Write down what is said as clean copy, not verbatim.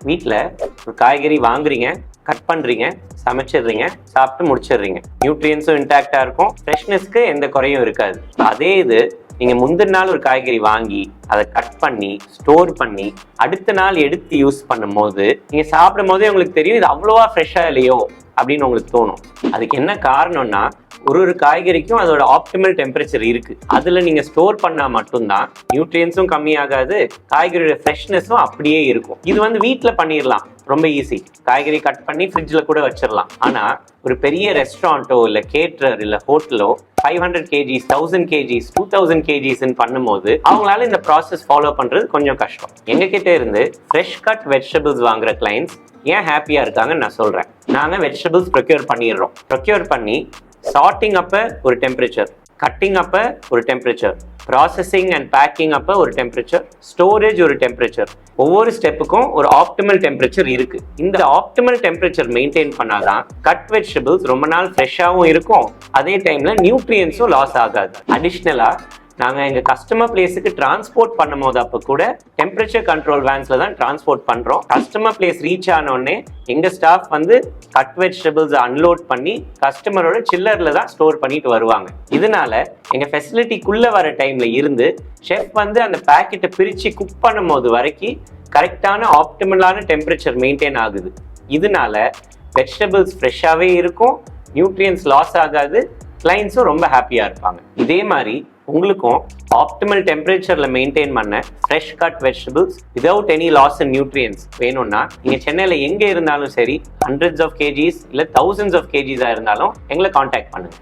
வீட்டில் ஒரு காய்கறி வாங்குறீங்க, கட் பண்ணுறீங்க, சமைச்சிடுறீங்க, சாப்பிட்டு முடிச்சிடுறீங்க. நியூட்ரியன்ஸும் இன்டாக்டாக இருக்கும், ஃப்ரெஷ்னஸ்க்கு எந்த குறையும் இருக்காது. அதே இது நீங்கள் முந்தின நாள் ஒரு காய்கறி வாங்கி அதை கட் பண்ணி ஸ்டோர் பண்ணி அடுத்த நாள் எடுத்து யூஸ் பண்ணும் போது நீங்கள் சாப்பிடும் போதே உங்களுக்கு தெரியும் இது அவ்வளோவா ஃப்ரெஷ்ஷாக இல்லையோ அப்படின்னு உங்களுக்கு தோணும். அதுக்கு என்ன காரணம்னா ஒரு காய்கறிக்கும் அதோட ஆப்டிமல் டெம்பரேச்சர் இருக்கு. அதுல நீங்க ஸ்டோர் பண்ணா மட்டும்தான் நியூட்ரியன்ஸும் கம்மியாகாது, காய்கறியோட ஃப்ரெஷ்னஸும் அப்படியே இருக்கும். இது வீட்டில் பண்ணிடலாம், ரொம்ப ஈஸி. காய்கறி கட் பண்ணி ஃப்ரிட்ஜில் கூட வச்சிடலாம். ஆனா ஒரு பெரிய ரெஸ்டாரண்ட்டோ இல்லை கேட்டரர் இல்லை ஹோட்டலோ 500 kgs 1000 kgs 2000 kgs பண்ணும்போது அவங்களால இந்த ப்ராசஸ் ஃபாலோ பண்றது கொஞ்சம் கஷ்டம். எங்க கிட்ட இருந்து ஃப்ரெஷ் கட் வெஜிடபிள்ஸ் வாங்குற கிளைண்ட்ஸ் ஏன் ஹாப்பியா இருக்காங்கன்னு நான் சொல்றேன். நாங்க வெஜிடபிள்ஸ் ப்ரொக்யூர் பண்ணிடுறோம். ப்ரொக்யூர் பண்ணி சார்ட்டிங் அப்ப ஒரு டெம்பரேச்சர், கட்டிங் அப்ப ஒரு டெம்பரேச்சர், ப்ராசஸிங் அண்ட் பேக்கிங் அப்ப ஒரு டெம்பரேச்சர், ஸ்டோரேஜ் ஒரு டெம்பரேச்சர். ஒவ்வொரு ஸ்டெப்புக்கும் ஒரு ஆப்டிமல் டெம்பரேச்சர் இருக்கு. இந்த ஆப்டிமல் டெம்பரேச்சர் மெயின்டைன் பண்ணாதான் கட் வெஜிடபிள்ஸ் ரொம்ப நாள் ஃப்ரெஷ்ஷாகவும் இருக்கும், அதே டைம்ல நியூட்ரியன்ஸும் லாஸ் ஆகாது. அடிஷ்னலா நாங்கள் எங்கள் கஸ்டமர் பிளேஸுக்கு டிரான்ஸ்போர்ட் பண்ணும் போது அப்போ கூட டெம்பரேச்சர் கண்ட்ரோல் வேன்ஸில் தான் டிரான்ஸ்போர்ட் பண்ணுறோம். கஸ்டமர் பிளேஸ் ரீச் ஆனோடனே எங்கள் ஸ்டாஃப் கட் வெஜிடபிள்ஸ் அன்லோட் பண்ணி கஸ்டமரோட சில்லரில் தான் ஸ்டோர் பண்ணிட்டு வருவாங்க. இதனால எங்கள் ஃபெசிலிட்டிக்குள்ளே வர டைமில் இருந்து ஷெஃப் அந்த பேக்கெட்டை பிரித்து குக் பண்ணும் போது வரைக்கும் கரெக்டான ஆப்டிமலான டெம்பரேச்சர் மெயின்டைன் ஆகுது. இதனால வெஜிடபிள்ஸ் ஃப்ரெஷ்ஷாகவே இருக்கும், நியூட்ரியன்ஸ் லாஸ் ஆகாது, கிளைண்ட்ஸும் ரொம்ப ஹாப்பியாக இருப்பாங்க. இதே மாதிரி உங்களுக்கும் ஆப்டிமல் டெம்பரேச்சர்ல மெயின்டைன் பண்ண fresh cut vegetables without any loss in nutrients வேணும்னா நீங்க சென்னையில எங்க இருந்தாலும் சரி, hundreds of kgs இல்ல thousands of kgs இருந்தாலும் எங்களை காண்டாக்ட் பண்ணுங்க.